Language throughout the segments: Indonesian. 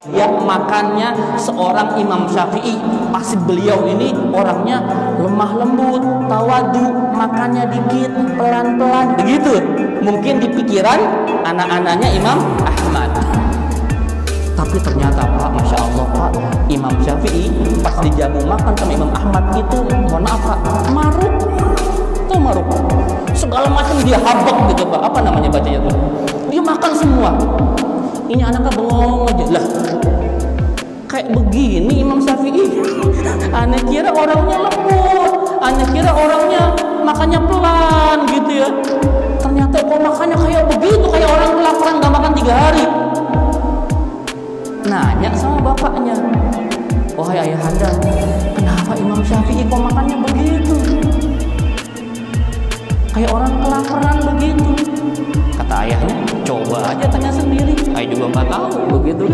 Ya, makannya seorang Imam Syafi'i, pasti beliau ini orangnya lemah lembut, tawadu, makannya dikit, pelan-pelan, begitu. Mungkin di pikiran anak-anaknya Imam Ahmad. Tapi ternyata Pak, Masya Allah Pak, Imam Syafi'i pas dijamu makan sama Imam Ahmad itu, mohon maaf Pak, maruk. Tuh maruk. Segala macam dia habak gitu Pak. Apa namanya bacanya tuh? Dia makan semua. Ini anaknya bengong aja lah. Kayak begini Imam Syafi'i. Aneh kira orangnya lembut, aneh kira orangnya makannya pelan gitu ya. Ternyata kok makannya kayak begitu, kayak orang kelaparan gak makan 3 hari. Nanya sama bapaknya, wahai ayahanda, kenapa Imam Syafi'i kok makannya begitu? Kayak orang kelaparan begitu. Kata ayahnya, coba aja tanya sendiri. Ayah juga nggak tahu begitu.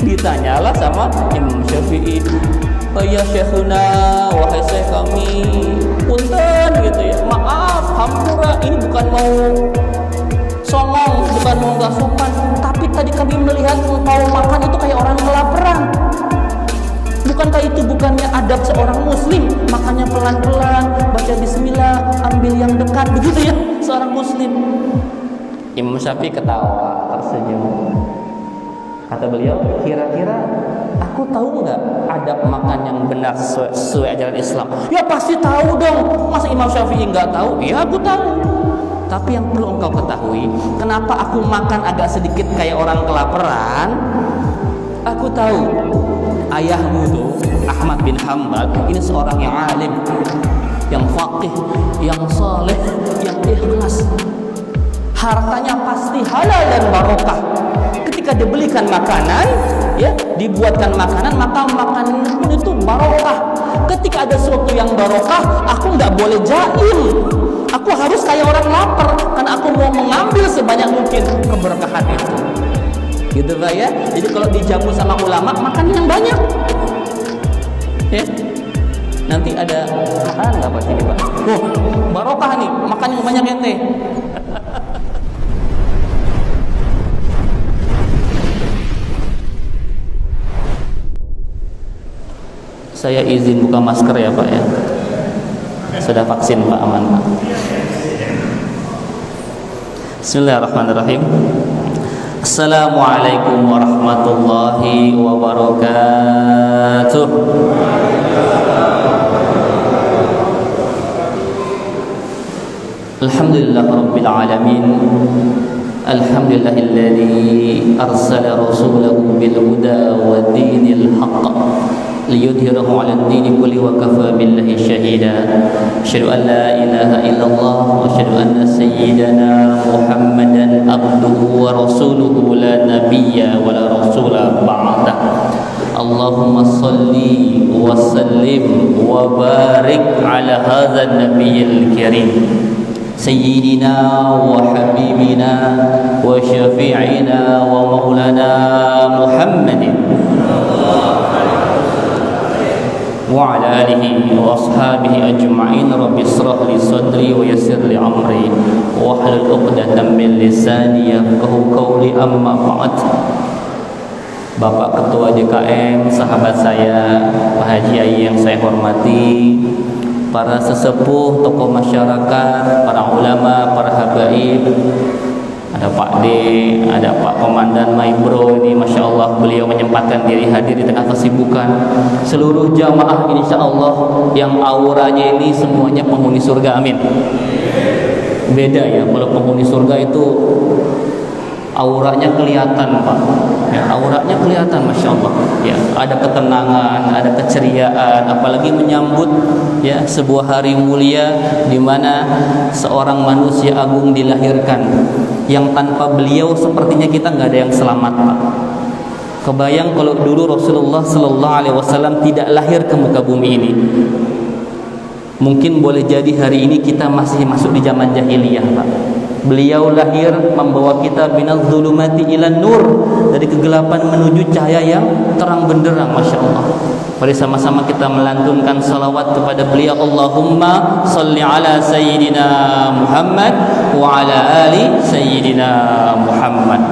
Ditanyalah sama Imam Syafi'i, oh ya Syekhuna, wahai Syekh kami, punten gitu ya, maaf, hampura, ini bukan mau songong, bukan mau nggak sopan, tapi tadi kami melihat engkau makan itu kayak orang kelaparan. Bukankah itu bukannya adab seorang muslim, makannya pelan-pelan, baca bismillah, ambil yang dekat, begitu ya seorang muslim. Imam Syafi'i ketawa, tersenyum. Kata beliau, kira-kira aku tahu nggak adab makan yang benar sesuai ajaran Islam? Ya pasti tahu dong. Masa Imam Syafi'i nggak tahu? Ya aku tahu. Tapi yang perlu engkau ketahui, kenapa aku makan agak sedikit kayak orang kelaparan? Aku tahu ayahmu tuh Ahmad bin Hanbal ini seorang yang alim, yang faqih, yang saleh, yang ikhlas. Hartanya pasti halal dan barokah. Ketika dibelikan makanan, ya, dibuatkan makanan, maka makanan pun itu barokah. Ketika ada sesuatu yang barokah, aku nggak boleh jaim. Aku harus kayak orang lapar, karena aku mau mengambil sebanyak mungkin keberkahan itu. Gitu Pak ya. Jadi kalau dijamu sama ulama, makan yang banyak. Ya. Nanti ada makanan nggak Pak sini Pak? Oh, barokah nih, makan yang banyak ente. Saya izin buka masker ya Pak ya. Sudah vaksin Pak, aman Pak. Bismillahirrahmanirrahim. Assalamualaikum warahmatullahi wabarakatuh. Alhamdulillah rabbil alamin. Alhamdulillahilladzi arsala rasulahu bil huda wa dinil haqq liyudhhirahu 'ala ad-din kulli wa kafa billahi shahida. Asyhadu an la ilaha illallah wa asyhadu anna sayyidana Muhammadan abduhu wa rasuluhu la nabiyya wa la rasula ba'da. Allahumma salli wa sallim wa barik 'ala hadzal nabiyyil karim sayyidina wa habibina wa syafi'ina wa maulana Muhammadin wa ala alihi wa ashabihi ajma'in. Rabbi israh li sadri wa yassir li amri wa hlul 'uqdatam min lisani yafqahu qawli, amma ba'd. Bapak Ketua DKM, sahabat saya Pak Haji Ai yang saya hormati, para sesepuh, tokoh masyarakat, para ulama, para habaib, ada Pak D, ada Pak Komandan Maibro ini, Masya Allah beliau menyempatkan diri hadir di tengah kesibukan. Seluruh jamaah insya Allah yang auranya ini semuanya penghuni surga, amin. Beda ya, kalau penghuni surga itu auranya kelihatan Pak ya, auranya kelihatan Masya Allah ya, ada ketenangan, ada keceriaan, apalagi menyambut ya sebuah hari mulia di mana seorang manusia agung dilahirkan, yang tanpa beliau sepertinya kita nggak ada yang selamat Pak. Kebayang kalau dulu Rasulullah Sallallahu Alaihi Wasallam tidak lahir ke muka bumi ini, mungkin boleh jadi hari ini kita masih masuk di zaman jahiliyah Pak. Beliau lahir membawa kita minaz zulumati ilan nur, dari kegelapan menuju cahaya yang terang benderang, Masya Allah. Mari sama-sama kita melantunkan salawat kepada beliau. Allahumma salli ala Sayyidina Muhammad wa ala ali Sayyidina Muhammad.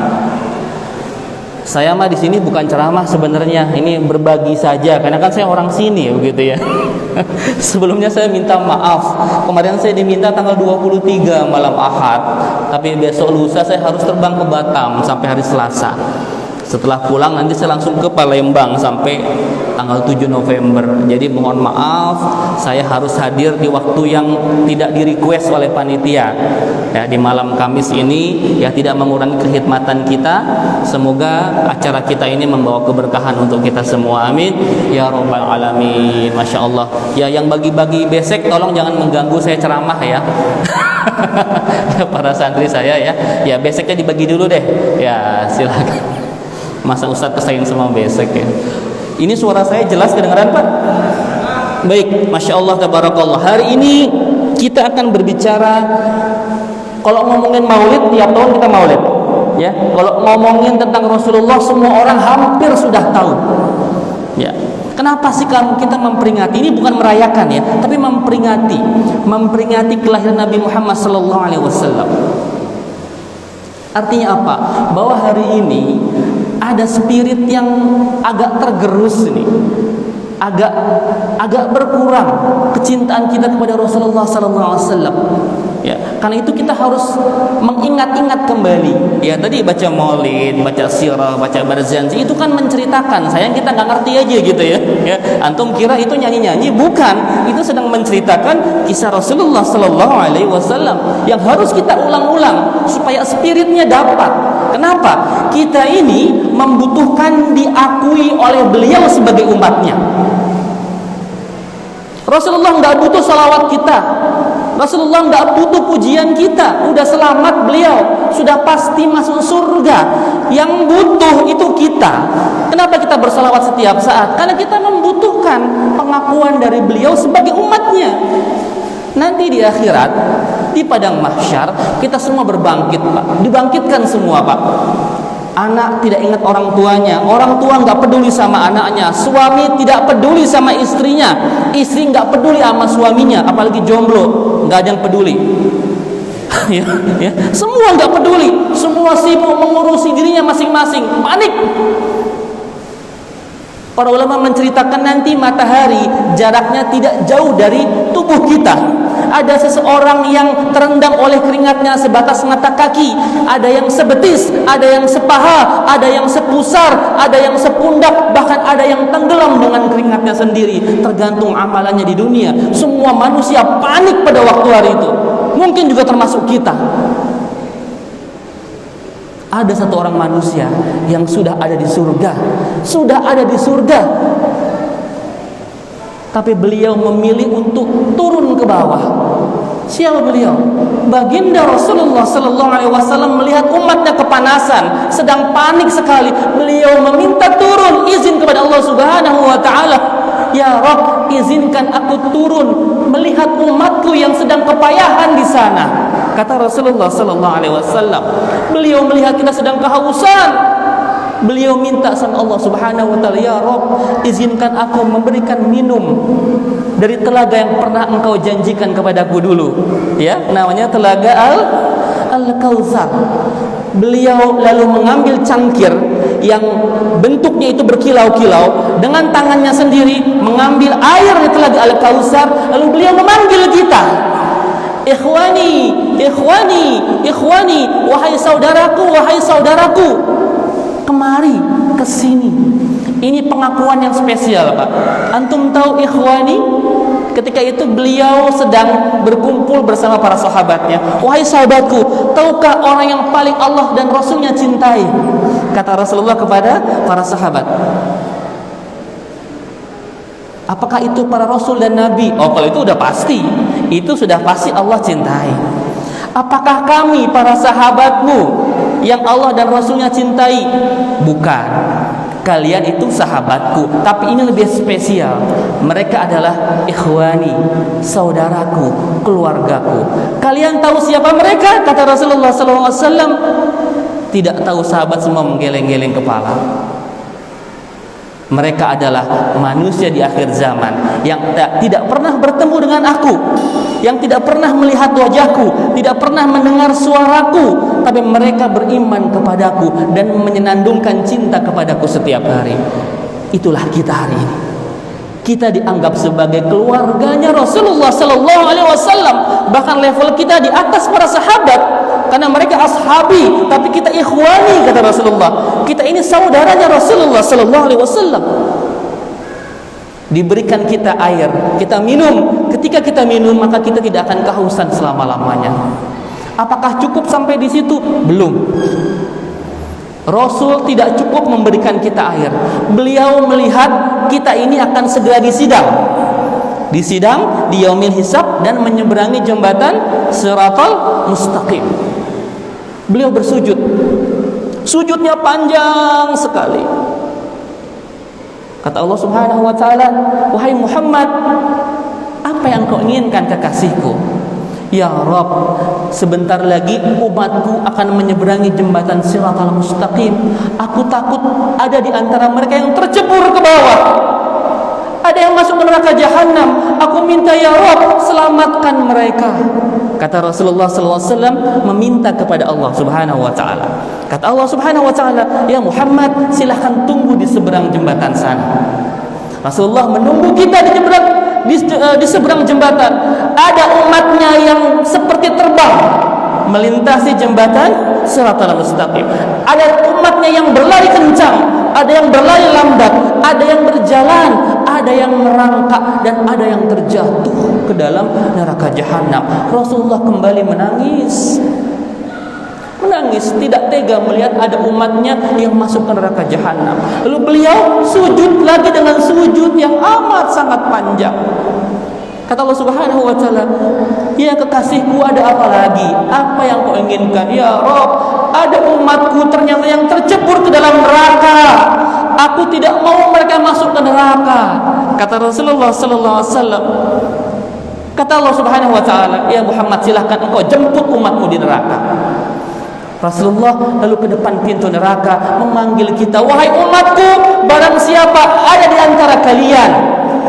Saya mah di sini bukan ceramah sebenarnya, ini berbagi saja karena kan saya orang sini begitu ya. Sebelumnya saya minta maaf. Kemarin saya diminta tanggal 23 malam Ahad, tapi besok lusa saya harus terbang ke Batam sampai hari Selasa. Setelah pulang nanti saya langsung ke Palembang sampai tanggal 7 November. Jadi mohon maaf, saya harus hadir di waktu yang tidak di-request oleh panitia. Ya, di malam Kamis ini ya tidak mengurangi kekhidmatan kita. Semoga acara kita ini membawa keberkahan untuk kita semua. Amin ya rabbal alamin. Masya Allah. Ya, yang bagi-bagi besek tolong jangan mengganggu saya ceramah ya. Para santri saya ya. Ya, beseknya dibagi dulu deh. Ya, silakan. Masa Ustadz kesaing sama besek ya. Ini suara saya jelas kedengaran Pak? Baik, Masya Allah tabarakallah. Hari ini kita akan berbicara, kalau ngomongin maulid, tiap tahun kita maulid ya. Kalau ngomongin tentang Rasulullah, semua orang hampir sudah tahu ya. Kenapa sih kita memperingati? Ini bukan merayakan ya, tapi memperingati kelahiran Nabi Muhammad SAW. Artinya apa? Bahwa hari ini ada spirit yang agak tergerus ini, agak berkurang kecintaan kita kepada Rasulullah SAW. Ya, karena itu kita harus mengingat-ingat kembali. Ya, tadi baca maulid, baca sirah, baca barzanji itu kan menceritakan. Sayang kita nggak ngerti aja gitu ya. Ya, antum kira itu nyanyi-nyanyi, bukan. Itu sedang menceritakan kisah Rasulullah SAW yang harus kita ulang-ulang supaya spiritnya dapat. Kenapa? Kita ini membutuhkan diakui oleh beliau sebagai umatnya. Rasulullah nggak butuh salawat kita. Rasulullah nggak butuh pujian kita, udah selamat beliau, sudah pasti masuk surga. Yang butuh itu kita. Kenapa kita bersalawat setiap saat? Karena kita membutuhkan pengakuan dari beliau sebagai umatnya. Nanti di akhirat, di padang mahsyar, kita semua berbangkit Pak, dibangkitkan semua Pak. Anak tidak ingat orang tuanya, orang tua nggak peduli sama anaknya, suami tidak peduli sama istrinya, istri nggak peduli sama suaminya, apalagi jomblo, nggak ada yang peduli. ya, semua nggak peduli, semua sibuk mengurusi dirinya masing-masing, panik. Para ulama menceritakan nanti matahari jaraknya tidak jauh dari tubuh kita. Ada seseorang yang terendam oleh keringatnya sebatas mata kaki, ada yang sebetis, ada yang sepaha, ada yang sepusar, ada yang sepundak, bahkan ada yang tenggelam dengan keringatnya sendiri, tergantung amalannya di dunia. Semua manusia panik pada waktu hari itu, mungkin juga termasuk kita. Ada satu orang manusia yang sudah ada di surga, tapi beliau memilih untuk turun ke bawah. Siapa beliau? Baginda Rasulullah SAW melihat umatnya kepanasan, sedang panik sekali. Beliau meminta turun, izin kepada Allah Subhanahu wa Ta'ala. Ya Rabb, izinkan aku turun melihat umatku yang sedang kepayahan di sana. Kata Rasulullah SAW. Beliau melihat kita sedang kehausan. Beliau minta sama Allah Subhanahu wa Ta'ala, ya Rabb, izinkan aku memberikan minum dari telaga yang pernah engkau janjikan kepadaku dulu. Ya, namanya telaga Al-Kautsar. Beliau lalu mengambil cangkir yang bentuknya itu berkilau-kilau, dengan tangannya sendiri mengambil air dari telaga Al-Kautsar, lalu beliau memanggil kita. Ikhwani, ikhwani, ikhwani, wahai saudaraku, kemari, kesini. Ini pengakuan yang spesial Pak. Antum tahu ikhwani? Ketika itu beliau sedang berkumpul bersama para sahabatnya. Wahai sahabatku, tahukah orang yang paling Allah dan Rasulnya cintai? Kata Rasulullah kepada para sahabat. Apakah itu para Rasul dan Nabi? Oh, kalau itu udah pasti. Itu sudah pasti Allah cintai. Apakah kami para sahabatmu yang Allah dan Rasulnya cintai? Bukan. Kalian itu sahabatku, tapi ini lebih spesial. Mereka adalah ikhwani, saudaraku, keluargaku. Kalian tahu siapa mereka? Kata Rasulullah SAW. Tidak tahu, sahabat semua menggeleng-geleng kepala. Mereka adalah manusia di akhir zaman yang tidak pernah bertemu dengan aku, yang tidak pernah melihat wajahku, tidak pernah mendengar suaraku, tapi mereka beriman kepadaku dan menyenandungkan cinta kepadaku setiap hari. Itulah kita hari ini. Kita dianggap sebagai keluarganya Rasulullah sallallahu alaihi wasallam, bahkan level kita di atas para sahabat, karena mereka ashabi tapi kita ikhwani, kata Rasulullah. Kita ini saudaranya Rasulullah sallallahu alaihi wasallam. Diberikan kita air, kita minum. Ketika kita minum, maka kita tidak akan kehausan selama-lamanya. Apakah cukup sampai di situ? Belum. Rasul tidak cukup memberikan kita air. Beliau melihat kita ini akan segera disidang. Disidang di yaumil hisab dan menyeberangi jembatan Shiratal Mustaqim. Beliau bersujud. Sujudnya panjang sekali. Kata Allah Subhanahu wa taala, "Wahai Muhammad, apa yang kau inginkan kekasihku?" Ya Rabb, sebentar lagi umatku akan menyeberangi jembatan Shiratal Mustaqim. Aku takut ada di antara mereka yang tercebur ke bawah, ada yang masuk ke neraka jahanam. Aku minta ya Rabb, selamatkan mereka. Kata Rasulullah SAW meminta kepada Allah Subhanahu wa taala. Kata Allah Subhanahu wa taala, "Ya Muhammad, silahkan tunggu di seberang jembatan sana." Rasulullah menunggu kita di seberang jembatan. Ada umatnya yang seperti terbang melintasi jembatan Shiratal Mustaqim. Ada umatnya yang berlari kencang, ada yang berlari lambat, ada yang berjalan, ada yang merangkak, dan ada yang terjatuh ke dalam neraka jahanam. Rasulullah kembali menangis, tidak tega melihat ada umatnya yang masuk ke neraka jahanam. Lalu beliau sujud lagi dengan sujud yang amat sangat panjang. Kata Allah Subhanahu wa taala, "Ya kekasihku, ada apa lagi? Apa yang kau inginkan?" Ya Rabb, ada umatku ternyata yang tercebur ke dalam neraka. Aku tidak mau mereka masuk ke neraka. Kata Rasulullah sallallahu alaihi wasallam. Kata Allah Subhanahu wa taala, "Ya Muhammad, silahkan engkau jemput umatmu di neraka." Rasulullah lalu ke depan pintu neraka memanggil kita, "Wahai umatku, barang siapa ada di antara kalian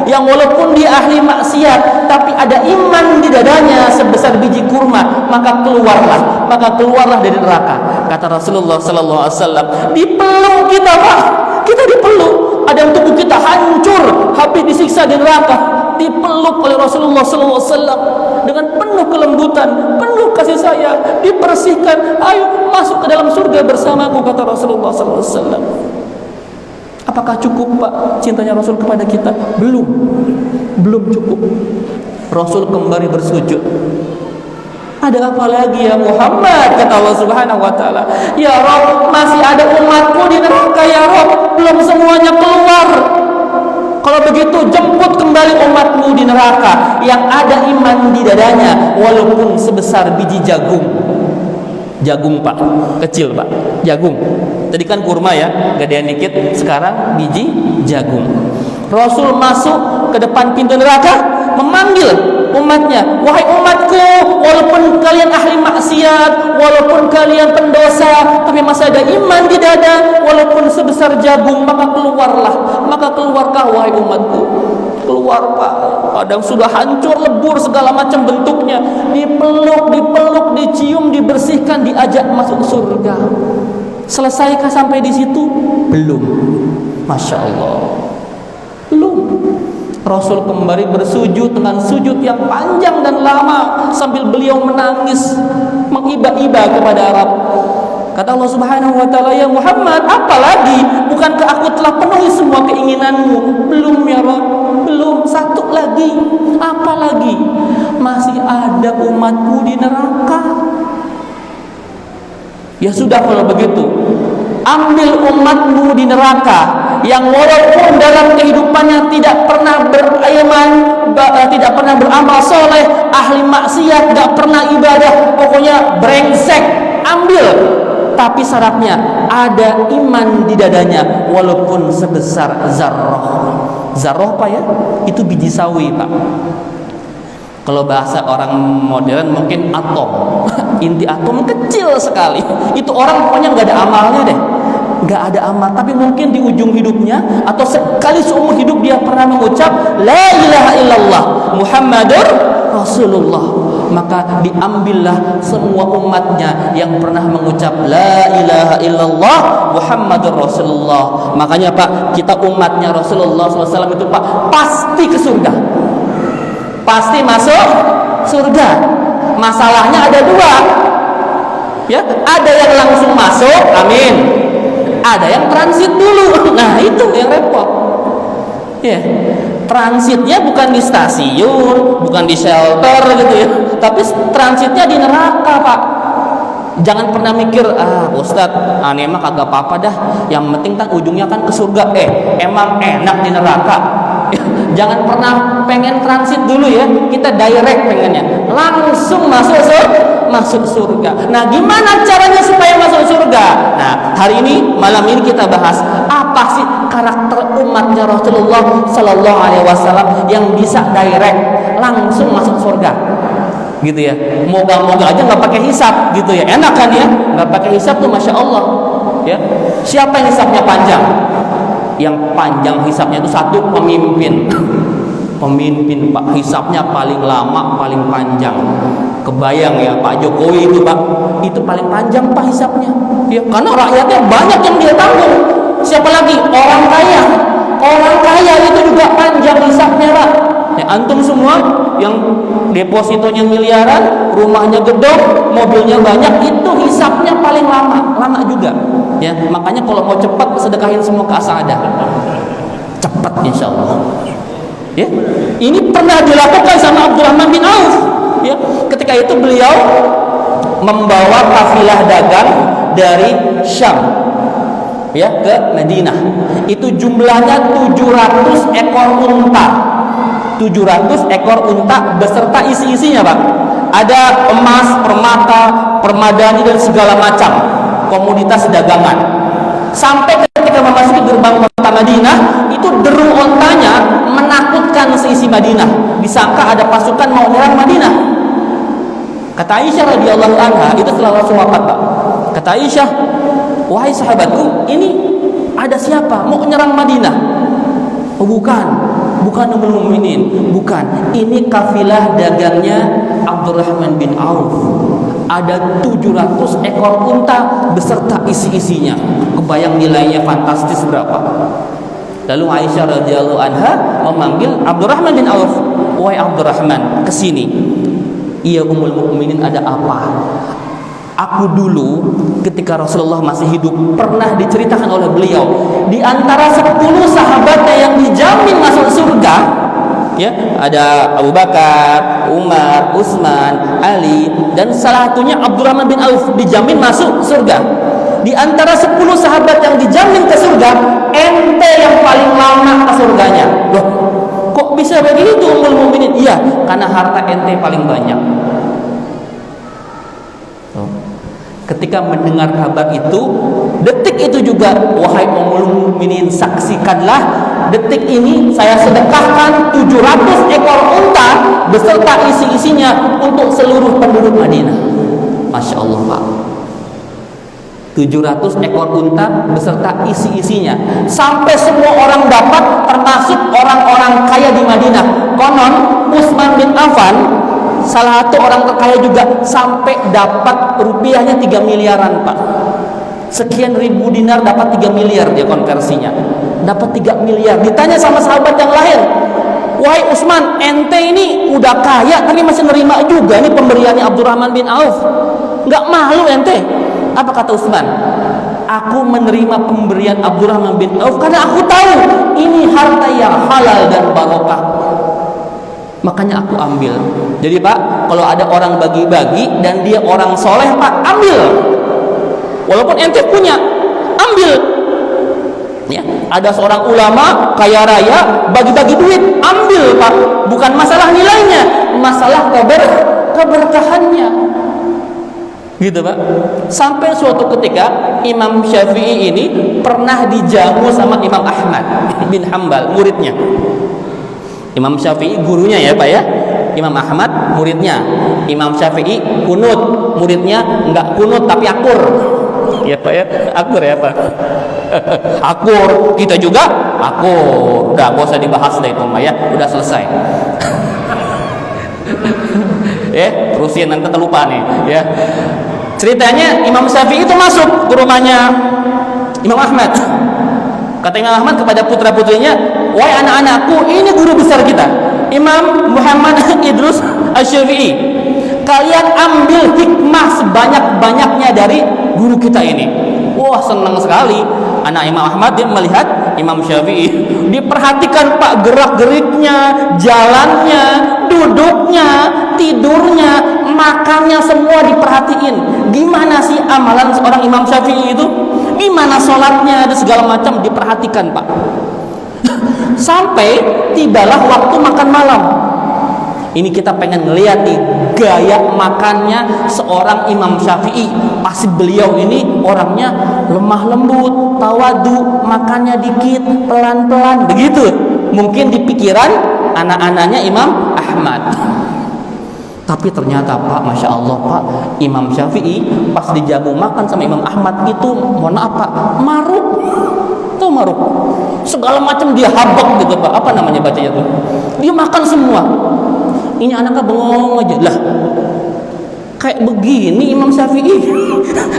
yang walaupun dia ahli maksiat tapi ada iman di dadanya sebesar biji kurma, maka keluarlah dari neraka." Kata Rasulullah sallallahu alaihi wasallam, dipeluk kita, Pak. Kita dipeluk. Ada yang tubuh kita hancur, habis disiksa di neraka, dipeluk oleh Rasulullah sallallahu alaihi wasallam dengan penuh kelembutan, penuh kasih sayang, dibersihkan. "Ayo masuk ke dalam surga bersamaku," kata Rasulullah sallallahu alaihi wasallam. Apakah cukup, Pak, cintanya Rasul kepada kita? Belum cukup. Rasul kembali bersujud. "Ada apa lagi ya Muhammad?" kata Allah Subhanahu wa taala. "Ya Rabb, masih ada umatku di neraka ya Rabb, belum semuanya keluar. Kalau begitu jemput kembali umatmu di neraka yang ada iman di dadanya walaupun sebesar biji jagung." Jagung, Pak, kecil, Pak, jagung. Tadi kan kurma ya, gedean dikit, sekarang biji jagung. Rasul masuk ke depan pintu neraka memanggil umatnya, "Wahai umatku, walaupun kalian ahli maksiat, walaupun kalian pendosa, tapi masih ada iman di dada, walaupun sebesar jagung, maka keluarkah wahai umatku." Keluar, Pak. Kadang sudah hancur lebur segala macam bentuknya, dipeluk, dicium, dibersihkan, diajak masuk surga. Selesaikah sampai di situ? Belum. Masya Allah, belum. Rasul kembali bersujud dengan sujud yang panjang dan lama sambil beliau menangis, mengiba-iba kepada Rabb. Kata Allah Subhanahu wa taala, "Ya Muhammad, apa lagi? Bukankah aku telah penuhi semua keinginanmu?" "Belum ya Rabb, belum. Satu lagi." "Apa lagi?" "Masih ada umatku di neraka." "Ya sudah, kalau begitu ambil umatmu di neraka yang walaupun dalam kehidupannya tidak pernah beriman, tidak pernah beramal soleh, ahli maksiat, tidak pernah ibadah, pokoknya brengsek, ambil. Tapi syaratnya ada iman di dadanya walaupun sebesar zarrah." Zarrah, Pak, ya? Itu biji sawi, Pak. Kalau bahasa orang modern mungkin atom. Inti atom kecil sekali. Itu orang pokoknya nggak ada amalnya deh. nggak ada amal, tapi mungkin di ujung hidupnya atau sekali seumur hidup dia pernah mengucap la ilaha illallah Muhammadur Rasulullah, maka diambillah semua umatnya yang pernah mengucap la ilaha illallah Muhammadur Rasulullah. Makanya Pak, kita umatnya Rasulullah SAW itu Pak pasti ke surga, pasti masuk surga. Masalahnya ada dua, ya, ada yang langsung masuk, amin, ada yang transit dulu. Nah itu yang repot, ya. Transitnya bukan di stasiun, bukan di shelter gitu ya, tapi transitnya di neraka Pak. Jangan pernah mikir, Ustadz, aneh mah kagak apa-apa dah, yang penting kan ujungnya kan ke surga. Emang enak di neraka. Jangan pernah pengen transit dulu ya, kita direct pengennya langsung masuk surga. Nah gimana caranya supaya masuk surga? Nah hari ini, malam ini kita bahas apa sih karakter umatnya Rasulullah Sallallahu Alaihi Wasallam yang bisa direct langsung masuk surga gitu ya. Moga-moga aja nggak pakai hisab gitu ya, enak kan ya, nggak pakai hisab tuh masya Allah ya. Siapa yang hisabnya panjang? Yang panjang hisabnya itu satu pemimpin Pak, hisabnya paling lama, paling panjang. Kebayang ya Pak Jokowi itu Pak, itu paling panjang Pak hisabnya ya, karena rakyatnya banyak yang dia tanggung. Siapa lagi? Orang kaya itu juga panjang hisabnya Pak ya. Antum semua yang depositonya miliaran, rumahnya gedong, mobilnya banyak, itu hisabnya paling lama juga ya. Makanya kalau mau cepat sedekahin semua ke Asada, cepat insya Allah ya. Ini pernah dilakukan sama Abdurrahman bin Auf ya. Ketika itu beliau membawa kafilah dagang dari Syam ya ke Madinah. Itu jumlahnya 700 ekor unta. 700 ekor unta beserta isi-isinya Pak. Ada emas, permata, permadani dan segala macam komoditas dagangan. Sampai ketika memasuki gerbang kota Madinah, itu deru ontanya menakutkan seisi Madinah. Disangka ada pasukan mau menyerang Madinah. Kata Aisyah radhiyallahu anha, itu setelah Rasul wafat Pak. Kata Aisyah, wahai sahabatku, ini ada siapa mau menyerang Madinah? Oh bukan Ummul Mukminin, bukan. Ini kafilah dagangnya Abdurrahman bin Auf. Ada 700 ekor unta beserta isi-isinya. Kebayang nilainya fantastis berapa? Lalu Aisyah radhiyallahu anha memanggil Abdurrahman bin Auf. Wahai Abdurrahman, kesini. Iya Ummul Mukminin, ada apa? Aku dulu ketika Rasulullah masih hidup pernah diceritakan oleh beliau, di antara 10 sahabatnya yang dijamin masuk surga ya, ada Abu Bakar, Umar, Utsman, Ali, dan salah satunya Abdurrahman bin Auf dijamin masuk surga. Di antara 10 sahabat yang dijamin ke surga, ente yang paling lama ke surganya. Loh, kok bisa begitu Ummul Mukminin? Iya, karena harta ente paling banyak. Ketika mendengar kabar itu, detik itu juga, wahai Ummul Mukminin, saksikanlah detik ini saya sedekahkan 700 ekor unta beserta isi-isinya untuk seluruh penduduk Madinah. Masya Allah Pak, 700 ekor unta beserta isi-isinya, sampai semua orang dapat, termasuk orang-orang kaya di Madinah. Konon Utsman bin Affan, salah satu orang terkaya juga, sampai dapat rupiahnya 3 miliaran Pak. Sekian ribu dinar dapat 3 miliar dia konversinya. Dapat 3 miliar. Ditanya sama sahabat yang lain, wahai Utsman, ente ini udah kaya tapi masih nerima juga nih pemberiannya Abdurrahman bin Auf. Nggak malu ente? Apa kata Utsman? Aku menerima pemberian Abdurrahman bin Auf karena aku tahu ini harta yang halal dan barokah. Makanya aku ambil. Jadi Pak, kalau ada orang bagi-bagi dan dia orang soleh Pak, ambil. Walaupun ente punya, ambil. Ya, ada seorang ulama kaya raya bagi-bagi duit, ambil Pak. Bukan masalah nilainya, masalah keberkahannya. Gitu Pak. Sampai suatu ketika Imam Syafi'i ini pernah dijamu sama Imam Ahmad bin Hanbal, muridnya. Imam Syafi'i gurunya ya Pak ya, Imam Ahmad muridnya. Imam Syafi'i kunut, muridnya enggak kunut tapi akur ya Pak ya, akur ya Pak. Akur, kita juga akur. Udah, gak usah dibahas deh itu mah ya, udah selesai. Terusin nanti terlupa nih ya. Ceritanya Imam Syafi'i itu masuk ke rumahnya Imam Ahmad. Kata Imam Ahmad kepada putra-putrinya, "Wahai anak-anakku, ini guru besar kita, Imam Muhammad Idrus Asy-Syafi'i. Kalian ambil hikmah sebanyak-banyaknya dari guru kita ini." Wah, senang sekali anak Imam Ahmad dia melihat Imam Syafi'i. Diperhatikan Pak, gerak-geriknya, jalannya, duduknya, tidurnya, makannya, semua diperhatiin. Gimana sih amalan seorang Imam Syafi'i itu? Gimana sholatnya dan segala macam diperhatikan Pak. Sampai tibalah waktu makan malam. Ini kita pengen ngeliat nih gaya makannya seorang Imam Syafi'i. Pasti beliau ini orangnya lemah lembut, tawadu, makannya dikit, pelan-pelan, begitu. Mungkin di pikiran anak-anaknya Imam Ahmad. Tapi ternyata Pak, Masya Allah Pak, Imam Syafi'i pas dijamu makan sama Imam Ahmad itu, mohon maaf Pak, maruk. Tuh maruk. Segala macam dia habak gitu Pak. Apa namanya bacanya tuh? Dia makan semua. Ini anaknya bengong aja lah. Kayak begini Imam Syafi'i.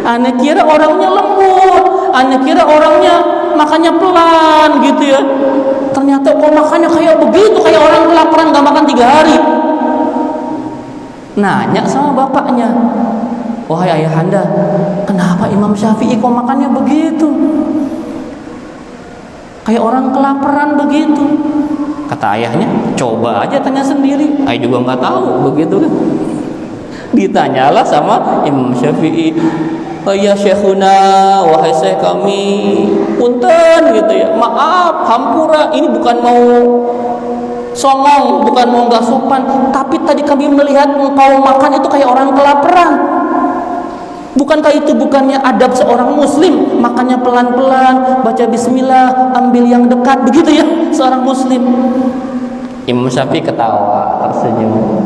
Aneh kira orangnya lembut, aneh kira orangnya makannya pelan gitu ya. Ternyata kok makannya kayak begitu, kayak orang kelaparan gak makan 3 hari. Nanya sama bapaknya, "Wahai ayahanda, kenapa Imam Syafi'i kok makannya begitu? Kayak orang kelaparan begitu." Kata ayahnya, "Coba aja tanya sendiri, ayah juga nggak tahu," begitu kan. Ditanyalah sama Imam Syafi'i, "Ya Syekhuna, wahai syekh kami, punten gitu ya, maaf, hampura, ini bukan mau songong, bukan mau nggak sopan, tapi tadi kami melihat engkau makan itu kayak orang kelaparan. Bukankah itu bukannya adab seorang muslim, makannya pelan-pelan, baca bismillah, ambil yang dekat, begitu ya seorang muslim." Imam Syafi'i ketawa, tersenyum.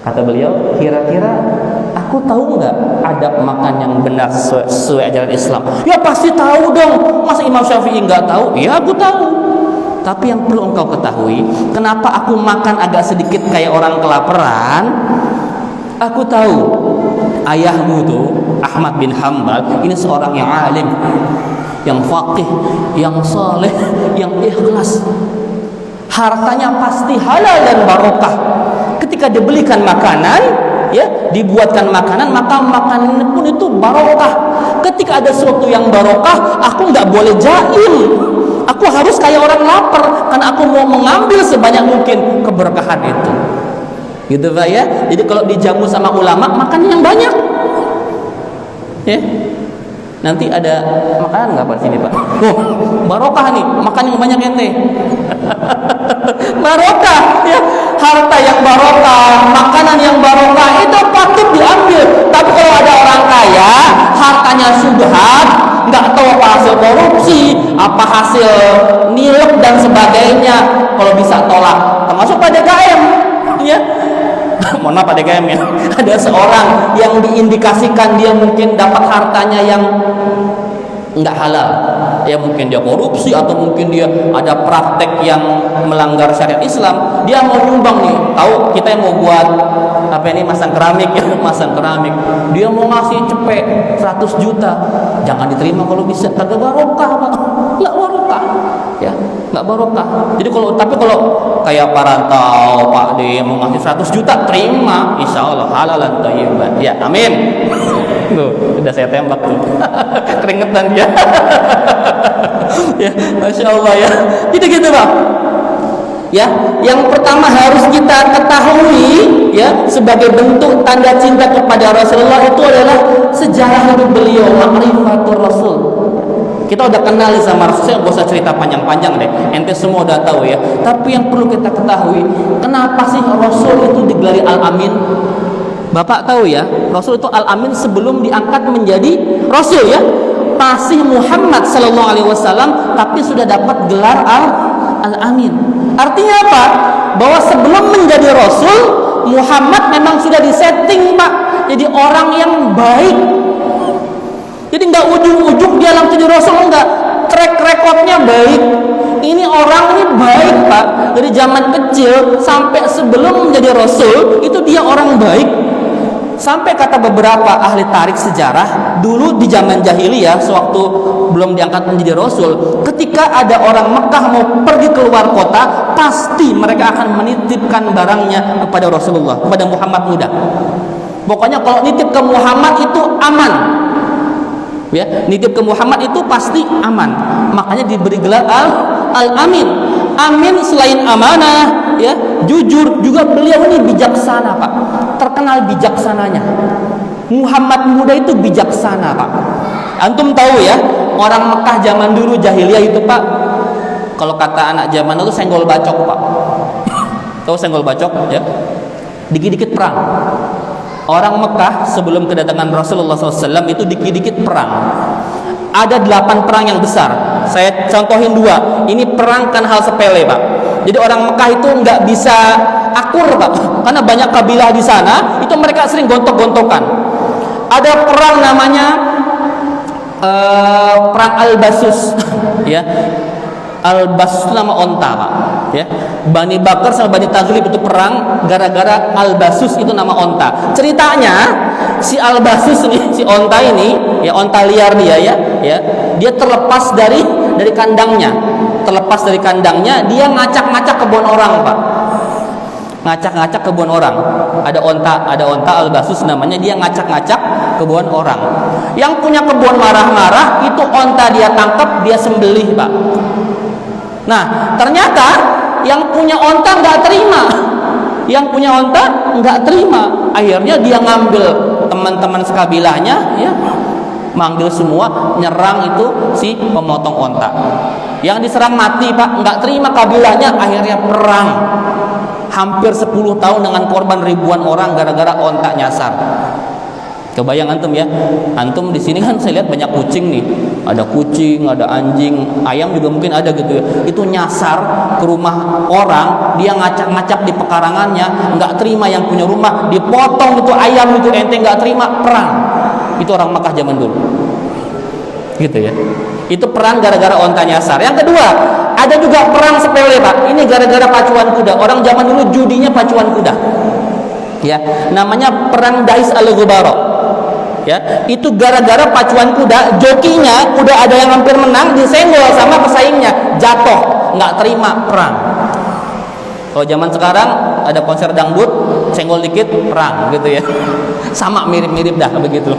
Kata beliau, "Kira-kira aku tahu nggak adab makan yang benar sesuai ajaran Islam?" "Ya pasti tahu dong, masa Imam Syafi'i nggak tahu?" "Ya aku tahu. Tapi yang perlu engkau ketahui, kenapa aku makan agak sedikit kayak orang kelaparan? Aku tahu ayahmu tuh Ahmad bin Hanbal ini seorang yang alim, yang faqih, yang saleh, yang ikhlas. Hartanya pasti halal dan barokah. Ketika dibelikan makanan, ya, dibuatkan makanan, maka makanan pun itu barokah. Ketika ada sesuatu yang barokah, aku nggak boleh jaim. Aku harus kayak orang lapar, karena aku mau mengambil sebanyak mungkin keberkahan itu." Gitu Pak ya. Jadi kalau dijamu sama ulama, makan yang banyak. Ya. Nanti ada makanan nggak Pak sini Pak? Oh, barokah nih, makan yang banyak ente. Barokah ya, harta yang barokah, makanan yang barokah itu patut diambil. Tapi kalau ada orang kaya, hartanya subhat, nggak tahu apa hasil korupsi, apa hasil nilep dan sebagainya, kalau bisa tolak. Termasuk pada DKM, ya. Mohon maaf Pak DKM ya. Ada seorang yang diindikasikan dia mungkin dapat hartanya yang enggak halal. Ya mungkin dia korupsi atau mungkin dia ada praktek yang melanggar syariat Islam. Dia mau nyumbang nih. Tahu kita yang mau buat apa ini, masang keramik ya, masang keramik. Dia mau ngasih cepet 100 juta. Jangan diterima kalau bisa, kagak barokah Pak. Enggak barokah. Ya, enggak barokah. Jadi tapi kalau kayak parantau Pak D mau ngasih 100 juta, terima, insyaallah halalan thayyiban. Ya, amin. Tuh, udah saya tembak tuh. Keringetan dia. Ya, Masya Allah ya. Gitu-gitu Pak. Ya, yang pertama harus kita ketahui ya, sebagai bentuk tanda cinta kepada Rasulullah itu adalah sejarah hidup beliau, ma'rifatul Rasul. Kita udah kenal sama Rasul, saya gak usah cerita panjang-panjang deh, ente semua udah tahu ya. Tapi yang perlu kita ketahui, kenapa sih Rasul itu digelari Al-Amin? Bapak tahu ya, Rasul itu Al-Amin sebelum diangkat menjadi Rasul ya. Masih Muhammad Sallallahu Alaihi Wasallam, tapi sudah dapat gelar Al-Amin. Artinya apa? Bahwa sebelum menjadi Rasul, Muhammad memang sudah disetting Pak, jadi orang yang baik. Jadi nggak ujung-ujung dia langsung jadi rasul, enggak. Track recordnya baik. Ini orang ini baik Pak. Dari zaman kecil sampai sebelum menjadi rasul itu dia orang baik. Sampai kata beberapa ahli tarik sejarah, dulu di zaman jahiliyah sewaktu belum diangkat menjadi rasul, ketika ada orang Mekah mau pergi keluar kota, pasti mereka akan menitipkan barangnya kepada Rasulullah, kepada Muhammad muda. Pokoknya kalau nitip ke Muhammad itu aman. Ya, nitip ke Muhammad itu pasti aman. Makanya diberi gelar Al-Amin. Amin selain amanah, ya, jujur, juga beliau ini bijaksana, Pak. Terkenal bijaksananya. Muhammad muda itu bijaksana, Pak. Antum tahu ya, orang Mekah zaman dulu jahiliyah itu, Pak, kalau kata anak zaman itu senggol bacok, Pak. Tahu senggol bacok, ya? Dikit-dikit perang. Orang Mekah sebelum kedatangan Rasulullah SAW itu dikit-dikit perang. Ada 8 perang yang besar. Saya contohin 2. Ini perang kan hal sepele, Pak. Jadi orang Mekah itu nggak bisa akur, Pak, karena banyak kabilah di sana. Itu mereka sering gontok-gontokan. Ada perang namanya perang Al-Basus, ya. Al-Basus nama onta, Pak. Ya. Bani Bakar sama Bani Taghlib itu perang gara-gara Al-Basus itu nama onta. Ceritanya si Al-Basus ini, si onta ini, ya, onta liar dia, ya, dia terlepas dari kandangnya. Terlepas dari kandangnya, dia ngacak-ngacak kebun orang, Pak. Ngacak-ngacak kebun orang. Ada onta Al-Basus namanya, dia ngacak-ngacak kebun orang. Yang punya kebun marah-marah, itu onta dia tangkap, dia sembelih, Pak. Nah, ternyata yang punya onta nggak terima. Yang punya onta nggak terima. Akhirnya dia ngambil teman-teman sekabilahnya, ya, manggil semua, nyerang itu si pemotong onta. Yang diserang mati, Pak, nggak terima kabilahnya, akhirnya perang. Hampir 10 tahun dengan korban ribuan orang gara-gara onta nyasar. Kebayang antum ya? Antum di sini kan saya lihat banyak kucing nih. Ada kucing, ada anjing, ayam juga mungkin ada gitu ya. Itu nyasar ke rumah orang, dia ngacak-ngacak di pekarangannya, nggak terima yang punya rumah, dipotong itu ayam itu, ente nggak terima, perang. Itu orang Makkah zaman dulu. Gitu ya. Itu perang gara-gara onta nyasar. Yang kedua, ada juga perang sepele, Pak. Ini gara-gara pacuan kuda. Orang zaman dulu judinya pacuan kuda. Ya, namanya perang Dais Al-Ghubara. Ya, itu gara-gara pacuan kuda, jokinya udah ada yang hampir menang, disenggol sama pesaingnya, jatuh, nggak terima, perang. Kalau zaman sekarang ada konser dangdut, senggol dikit, perang, gitu ya. Sama mirip-mirip dah begitu.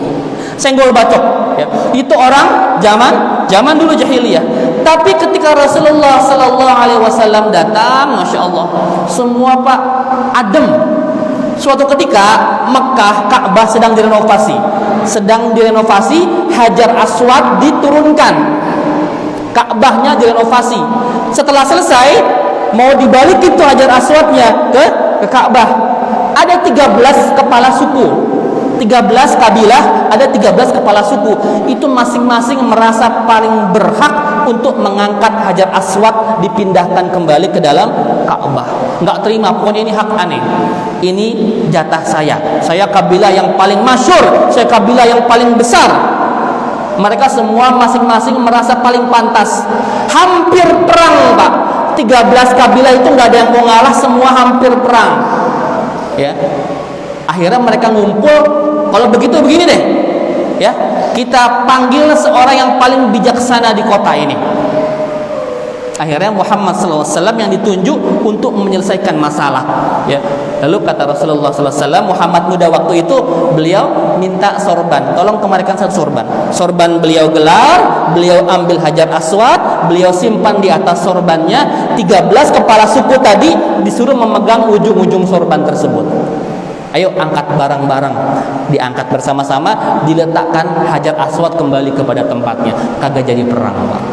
Senggol bacok, ya. Itu orang zaman dulu jahiliyah. Tapi ketika Rasulullah Sallallahu Alaihi Wasallam datang, masya Allah, semua, Pak, adem. Suatu ketika Mekah, Ka'bah sedang direnovasi. Hajar Aswad diturunkan, Ka'bahnya direnovasi. Setelah selesai, mau dibalikin tuh Hajar Aswadnya ke Ka'bah. Ada 13 kepala suku, 13 kabilah, ada 13 kepala suku. Itu masing-masing merasa paling berhak untuk mengangkat Hajar Aswad dipindahkan kembali ke dalam Ka'bah. Nggak terima, pokoknya ini hak aneh. Ini jatah saya. Saya kabilah yang paling masyhur, saya kabilah yang paling besar. Mereka semua masing-masing merasa paling pantas. Hampir perang, Pak. 13 kabilah itu nggak ada yang mau ngalah, semua hampir perang. Ya. Akhirnya mereka ngumpul, kalau begitu begini deh. Ya, kita panggil seorang yang paling bijaksana di kota ini. Akhirnya Muhammad SAW yang ditunjuk untuk menyelesaikan masalah. Ya. Lalu kata Rasulullah SAW, Muhammad muda waktu itu beliau minta sorban, tolong kemarikan satu sorban. Sorban beliau gelar, beliau ambil Hajar Aswad, beliau simpan di atas sorbannya. 13 kepala suku tadi disuruh memegang ujung-ujung sorban tersebut. Ayo angkat barang-barang, diangkat bersama-sama, diletakkan Hajar Aswad kembali kepada tempatnya. Kagak jadi perang, Pak.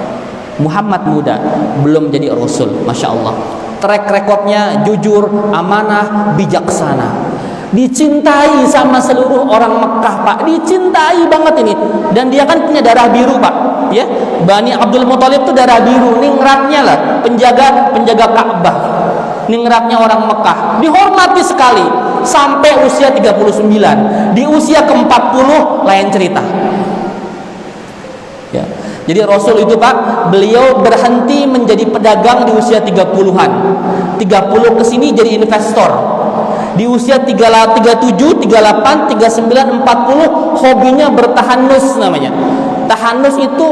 Muhammad muda belum jadi rasul, masya Allah. Track recordnya jujur, amanah, bijaksana. Dicintai sama seluruh orang Mekah, Pak. Dicintai banget ini. Dan dia kan punya darah biru, Pak. Ya, Bani Abdul Muthalib itu darah biru, ningratnya lah, penjaga Ka'bah. Ningratnya orang Mekah, dihormati sekali sampai usia 39. Di usia ke-40 lain cerita. Jadi Rasul itu Pak, beliau berhenti menjadi pedagang di usia 30-an. 30 ke sini jadi investor. Di usia 37, 38, 39, 40 hobinya bertahanus namanya. Tahanus itu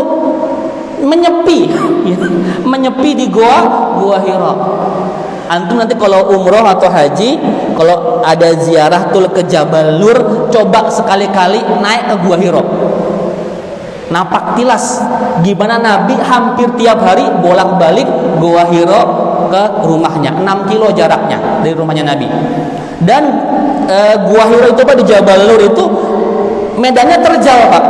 menyepi, menyepi di Gua Hira. Antum nanti kalau umroh atau haji, kalau ada ziarah tuh ke Jabal Nur, coba sekali-kali naik ke Gua Hira. Napak tilas gimana Nabi hampir tiap hari bolak-balik Gua Hira ke rumahnya. 6 kilo jaraknya dari rumahnya Nabi. Dan Gua Hira itu Pak di Jabal Nur itu medannya terjal Pak,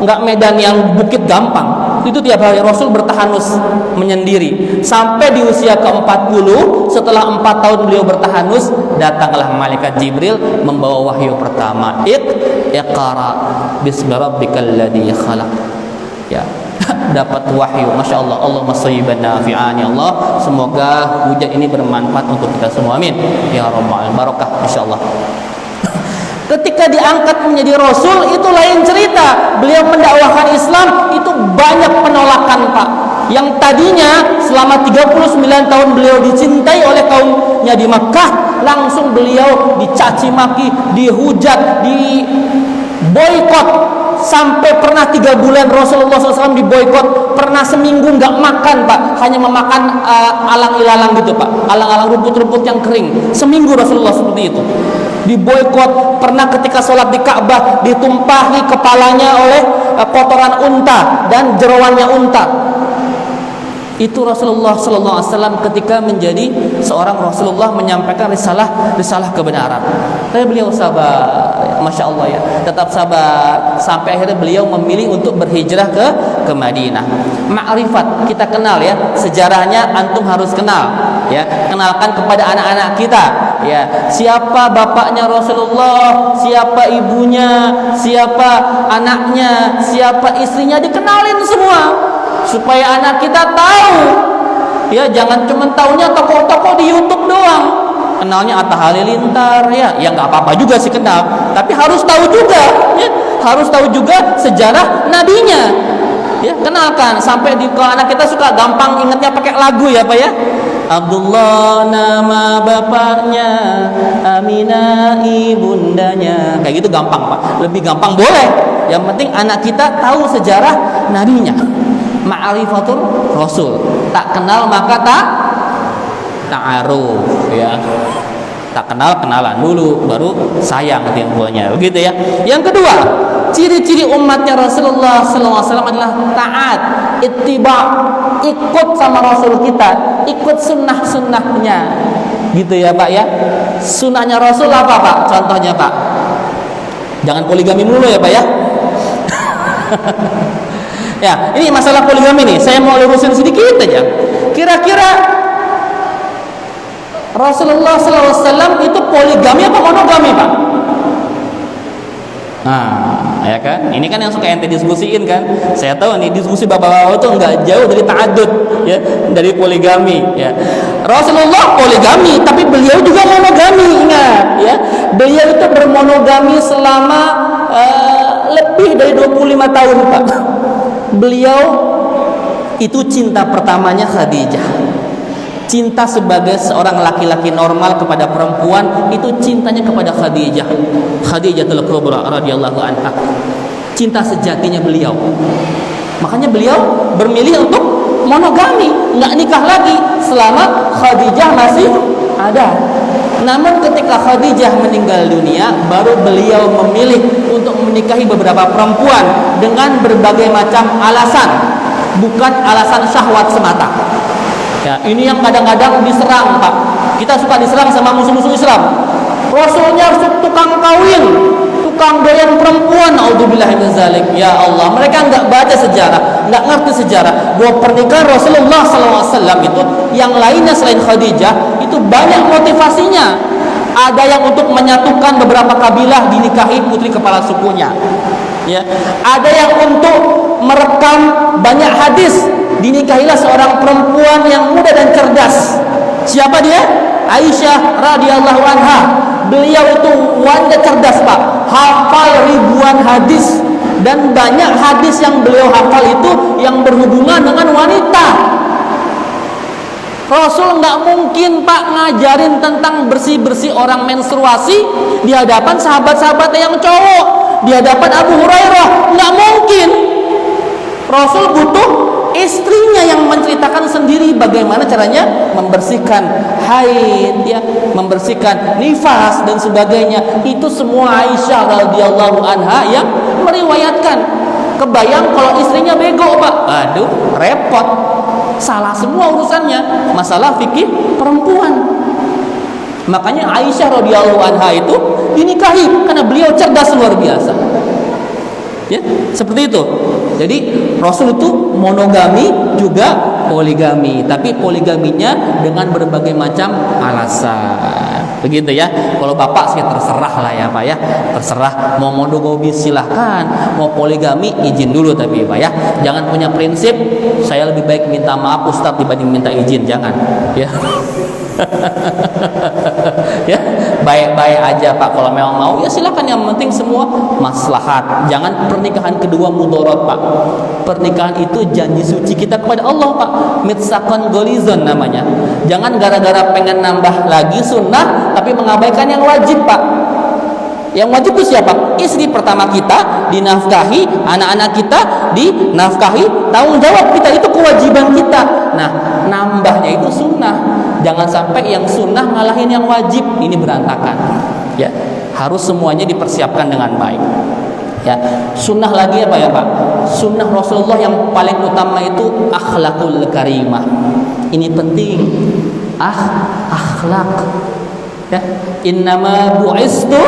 nggak medan yang bukit gampang. Itu tiap hari Rasul bertahanus menyendiri sampai di usia ke-40. Setelah 4 tahun beliau bertahanus, datanglah malaikat Jibril membawa wahyu pertama, Iqra bismi rabbikal ladzi khalaq. Ya, dapat wahyu. Masya Allah. Allahumma shayyiban nafi'an ya Allah. Semoga hujan ini bermanfaat untuk kita semua, amin ya rabbal alamin. Barokah insyaallah. Ketika diangkat menjadi Rasul itu lain cerita. Beliau mendakwahkan Islam itu banyak penolakan Pak. Yang tadinya selama 39 tahun beliau dicintai oleh kaumnya di Makkah, langsung beliau dicaci maki, dihujat, diboikot. Sampai pernah 3 bulan Rasulullah SAW diboikot. Pernah seminggu nggak makan Pak, hanya memakan alang-ilalang gitu Pak, alang-alang rumput-rumput yang kering. Seminggu Rasulullah seperti itu diboikot. Pernah ketika sholat di Ka'bah ditumpahi kepalanya oleh kotoran unta dan jeroannya unta. Itu Rasulullah Sallallahu Alaihi Wasallam ketika menjadi seorang Rasulullah menyampaikan risalah kebenaran. Tapi beliau sabar, Masya Allah ya, tetap sabar sampai akhirnya beliau memilih untuk berhijrah ke Madinah. Ma'rifat kita kenal ya, sejarahnya antum harus kenal ya, kenalkan kepada anak-anak kita ya, siapa bapaknya Rasulullah, siapa ibunya, siapa anaknya, siapa istrinya, dikenalin semua supaya anak kita tahu ya, jangan cuma taunya tokoh-tokoh di YouTube doang. Kenalnya Atta Halilintar ya nggak apa-apa juga sih kenal, tapi harus tahu juga ya, harus tahu juga sejarah nabinya ya, kenalkan. Sampai kalau anak kita suka gampang ingatnya pakai lagu ya Pak ya, Abdullah nama bapaknya, Aminah ibundanya, kayak gitu gampang Pak, lebih gampang boleh, yang penting anak kita tahu sejarah nabinya. Ma'rifatul Rasul, tak kenal maka ta'aruf ya, tak kenal kenalan dulu baru sayang timbulnya, begitu ya. Yang kedua, ciri-ciri umatnya Rasulullah SAW adalah taat, ittiba, ikut sama Rasul kita, ikut sunnah-sunnahnya, gitu ya Pak ya. Sunnahnya Rasul apa Pak? Contohnya Pak, jangan poligami mulu ya Pak ya. Ya, ini masalah poligami nih, saya mau lurusin sedikit aja. Kira-kira Rasulullah SAW itu poligami apa monogami Pak? Nah, ya kan? Ini kan yang suka ente diskusiin kan? Saya tahu nih diskusi bapak-bapak itu nggak jauh dari ta'adud ya, dari poligami ya. Rasulullah poligami, tapi beliau juga monogami, ingat ya. Beliau itu bermonogami selama lebih dari 25 tahun Pak. Beliau itu cinta pertamanya Khadijah. Cinta sebagai seorang laki-laki normal kepada perempuan itu cintanya kepada Khadijah. Khadijatul Kubra radhiyallahu anha. Cinta sejatinya beliau. Makanya beliau bermilih untuk monogami, nggak nikah lagi selama Khadijah masih ada. Namun ketika Khadijah meninggal dunia, baru beliau memilih untuk menikahi beberapa perempuan dengan berbagai macam alasan, bukan alasan syahwat semata. Ya, ini yang kadang-kadang diserang Pak. Kita suka diserang sama musuh-musuh Islam. Rasulnya tukang kawin, tukang doyan perempuan. Auzubillah min zalik. Ya Allah, mereka nggak baca sejarah, nggak ngerti sejarah bahwa pernikahan Rasulullah SAW itu yang lainnya selain Khadijah itu banyak motivasinya. Ada yang untuk menyatukan beberapa kabilah, dinikahi putri kepala sukunya. Ya, ada yang untuk merekam banyak hadis, dinikahilah seorang perempuan yang muda dan cerdas. Siapa dia? Aisyah radhiyallahu anha. Beliau itu wanita cerdas Pak, hafal ribuan hadis Dan banyak hadis yang beliau hafal itu yang berhubungan dengan wanita. Rasul nggak mungkin Pak ngajarin tentang bersih-bersih orang menstruasi di hadapan sahabat-sahabat yang cowok, di hadapan Abu Hurairah. Nggak mungkin. Rasul butuh istrinya yang menceritakan sendiri bagaimana caranya membersihkan haid, ya, membersihkan nifas dan sebagainya. Itu semua Aisyah radhiyallahu anha yang meriwayatkan. Kebayang kalau istrinya bego, Pak. Aduh, repot. Salah semua urusannya. Masalah fikih perempuan. Makanya Aisyah radhiyallahu anha itu dinikahi karena beliau cerdas luar biasa. Ya, seperti itu. Jadi Rasul itu monogami juga poligami, tapi poligaminya dengan berbagai macam alasan. Begitu ya. Kalau bapak sih terserah lah ya Pak ya. Terserah mau monogami silahkan, mau poligami izin dulu tapi Pak ya. Jangan punya prinsip saya lebih baik minta maaf Ustadz dibanding minta izin, jangan. Ya. Ya, baik-baik aja Pak. Kalau memang mau ya silakan, yang penting semua maslahat. Jangan pernikahan kedua mudarat Pak. Pernikahan itu janji suci kita kepada Allah Pak. Mitsaqan gholizon namanya. Jangan gara-gara pengen nambah lagi sunnah tapi mengabaikan yang wajib Pak. Yang wajib itu siapa? Istri pertama kita dinafkahi, anak-anak kita dinafkahi, tanggung jawab kita itu kewajiban kita. Nah, nambahnya itu sunnah. Jangan sampai yang sunnah ngalahin yang wajib, ini berantakan. Ya, harus semuanya dipersiapkan dengan baik. Ya, sunnah lagi apa ya Pak? Sunnah Rasulullah yang paling utama itu akhlakul karimah. Ini penting. Akhlak. Ya, innama bu'istu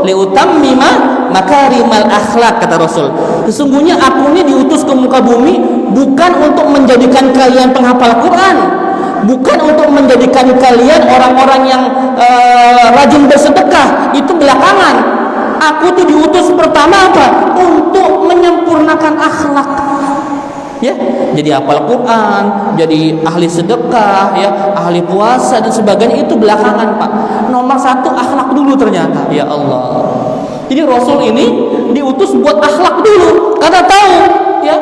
liutammima makarimal akhlak, kata Rasul. Sesungguhnya aku ini diutus ke muka bumi bukan untuk menjadikan kalian penghafal Quran, bukan untuk menjadikan kalian orang-orang yang rajin bersedekah, itu belakangan. Aku tuh diutus pertama apa? Untuk menyempurnakan akhlak. Ya, jadi hafal Quran, jadi ahli sedekah, ya, ahli puasa dan sebagainya itu belakangan Pak. Nomor satu akhlak dulu ternyata. Ya Allah. Jadi Rasul ini diutus buat akhlak dulu, karena tahu, ya,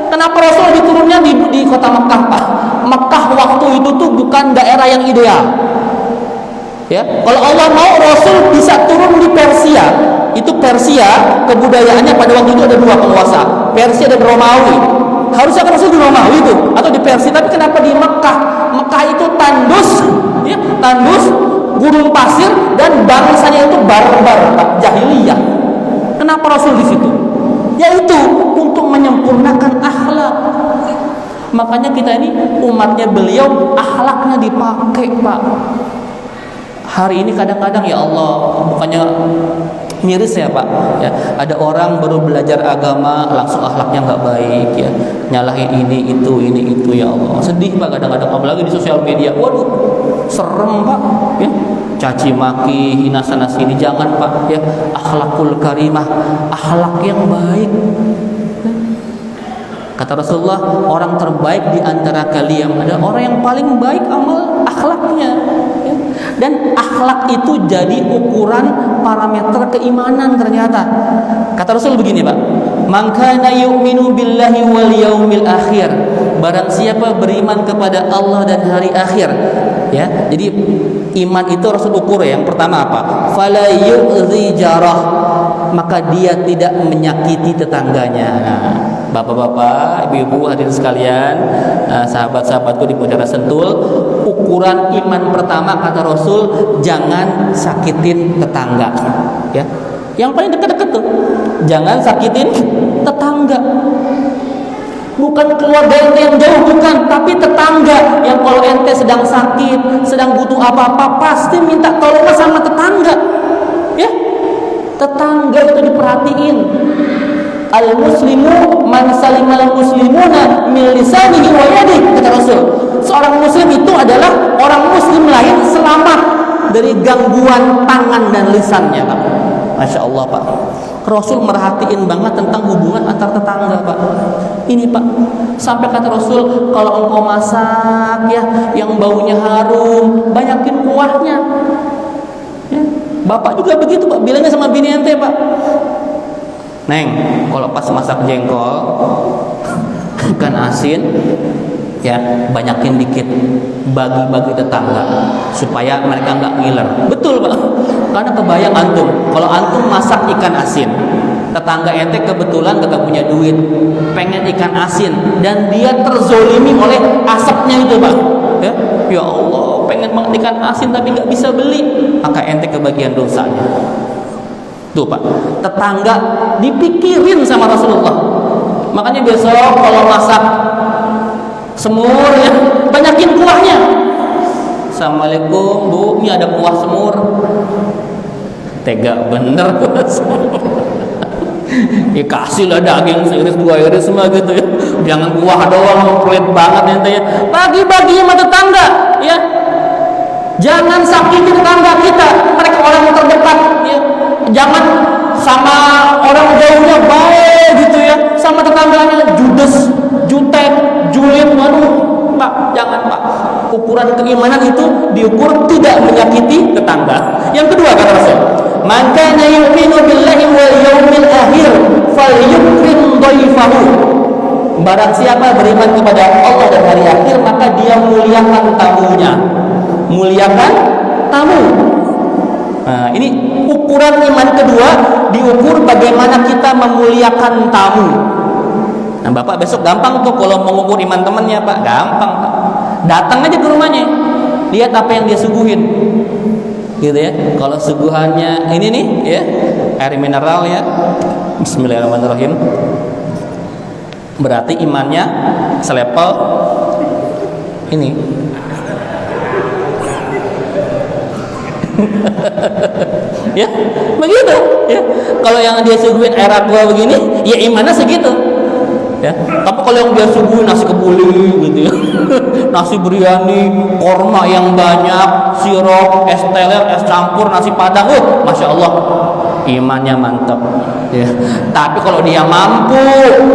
kenapa Rasul diturunnya di kota Mekah Pak. Mekah waktu itu tuh bukan daerah yang ideal. Ya, kalau Allah mau Rasul bisa turun di Persia. Itu Persia kebudayaannya pada waktu itu ada dua penguasa, Persia dan Romawi. Harusnya kan Rasul di Romawi itu atau di Persia, tapi kenapa di Mekah? Mekah itu tandus, ya, tandus, gurun pasir dan bangsanya itu barbar, jahiliyah. Kenapa Rasul di situ? Yaitu untuk menyempurnakan akhlak. Makanya kita ini umatnya beliau akhlaknya dipakai Pak. Hari ini kadang-kadang ya Allah, bukannya miris ya Pak ya, ada orang baru belajar agama langsung akhlaknya nggak baik ya, nyalahin ini itu ya Allah, sedih Pak kadang-kadang, apalagi di sosial media. Waduh, serem Pak ya, caci maki, hina sana sini. Jangan Pak ya, akhlakul karimah, akhlak yang baik. Kata Rasulullah, orang terbaik di antara kalian adalah orang yang paling baik amal akhlaknya ya. Dan akhlak itu jadi ukuran parameter keimanan ternyata. Kata Rasul begini Pak, man kana yu'minu billahi wal yaumil akhir, barang siapa beriman kepada Allah dan hari akhir ya. Jadi iman itu Rasul ukur ya. Yang pertama apa? Fala yu'zi jarah, maka dia tidak menyakiti tetangganya. Nah, bapak-bapak, ibu-ibu, hadirin sekalian, sahabat-sahabatku di Mutiara Sentul, ukuran iman pertama kata Rasul, jangan sakitin tetangga. Ya, yang paling dekat-dekat tuh, jangan sakitin tetangga. Bukan keluarga ente yang jauh, bukan, tapi tetangga yang kalau ente sedang sakit, sedang butuh apa-apa, pasti minta tolong sama tetangga. Ya, tetangga itu diperhatiin. Al-muslimu man salimal muslimuna min lisanihi wa yadihi, kata Rasul. Seorang muslim itu adalah orang muslim lain selamat dari gangguan tangan dan lisannya Pak. Masya Allah Pak. Rasul merhatiin banget tentang hubungan antar tetangga Pak. Ini Pak, sampai kata Rasul, kalau engkau masak ya yang baunya harum, banyakin kuahnya. Ya. Bapak juga begitu Pak, bilangnya sama bini ente Pak. Neng, kalau pas masak jengkol ikan asin ya banyakin dikit, bagi-bagi tetangga supaya mereka nggak ngiler. Betul Pak, karena kebayang antum kalau antum masak ikan asin, tetangga ente kebetulan gak punya duit, pengen ikan asin dan dia terzolimi oleh asapnya itu Pak, ya Allah pengen banget ikan asin tapi nggak bisa beli, maka ente kebagian dosanya. Tuh Pak, tetangga dipikirin sama Rasulullah. Makanya besok kalau masak semur ya, banyakin kuahnya. Assalamualaikum Bu, ini ada kuah semur. Tega bener kuah semur. Ya kasihlah daging seiris dua iris semua gitu ya. Jangan kuah doang, pelit banget ente ya. Bagi-bagi sama tetangga ya. Jangan sakiti tetangga kita, mereka orang yang terdekat ya. Jangan sama orang jauhnya baik gitu ya, sama tetangganya judes, jutek, julid, waduh Pak, jangan Pak. Ukuran keimanan itu diukur tidak menyakiti tetangga. Yang kedua kata Rasul, man kana yu'minu billahi wal yawmil akhir falyukrim dhaifahu. Barang siapa beriman kepada Allah dan hari akhir, maka dia muliakan tamunya. Muliakan tamu. Nah, ini ukuran iman kedua, diukur bagaimana kita memuliakan tamu. Nah, Bapak besok gampang tuh kalau mengukur iman temannya Pak, gampang Pak. Datang aja ke rumahnya, lihat apa yang dia suguhin, gitu ya. Kalau suguhannya ini nih, ya air mineral ya, Bismillahirrahmanirrahim, berarti imannya selevel ini. Ya begitu ya. Kalau yang dia suguhin air aqua begini ya imannya segitu ya. Tapi kalau yang dia suguhin nasi kebuli gitu ya, nasi biryani, korma yang banyak, sirup, es teler, es campur, nasi padang, Masya Allah imannya mantap ya. Tapi kalau dia mampu,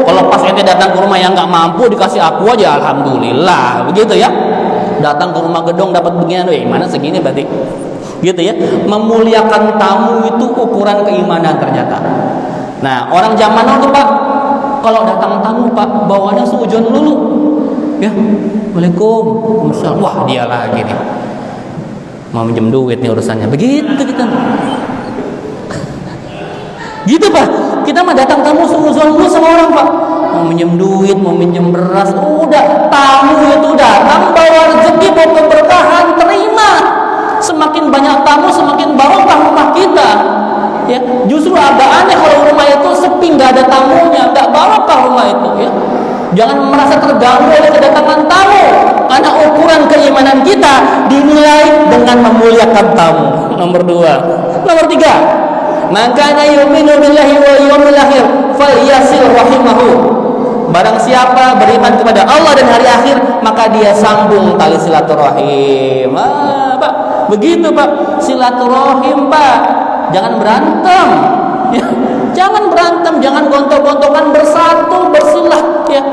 kalau pas ente datang ke rumah yang nggak mampu dikasih aqua aja alhamdulillah begitu ya. Datang ke rumah gedong dapat beginian, imannya segini berarti gitu ya. Memuliakan tamu itu ukuran keimanan ternyata. Nah, orang zaman now tuh Pak, kalau datang tamu Pak, bawaannya seujon dulu ya. Waalaikumsalam. Wah, dia lagi nih mau minjem duit nih urusannya. Begitu kita gitu Pak, kita mah datang tamu seujon dulu sama orang Pak, mau minjem duit, mau minjem beras, udah tamu itu datang bawa rezeki, bawa keberkahan, terima. Semakin banyak tamu semakin barokah rumah kita ya. Justru agak aneh kalau rumah itu sepi nggak ada tamunya, nggak barokah rumah itu ya. Jangan merasa terganggu oleh kedatangan tamu, karena ukuran keimanan kita dinilai dengan memuliakan tamu. Nomor 2. Nomor 3, man kana yu'minu billahi wal yawmil akhir falyasil rahimahu. Barang siapa beriman kepada Allah dan hari akhir, maka dia sambung tali silaturahim. Pak, begitu Pak, silaturahim Pak. Jangan berantem ya. Jangan berantem, jangan gontok-gontokan, bersatu, bersilah ya.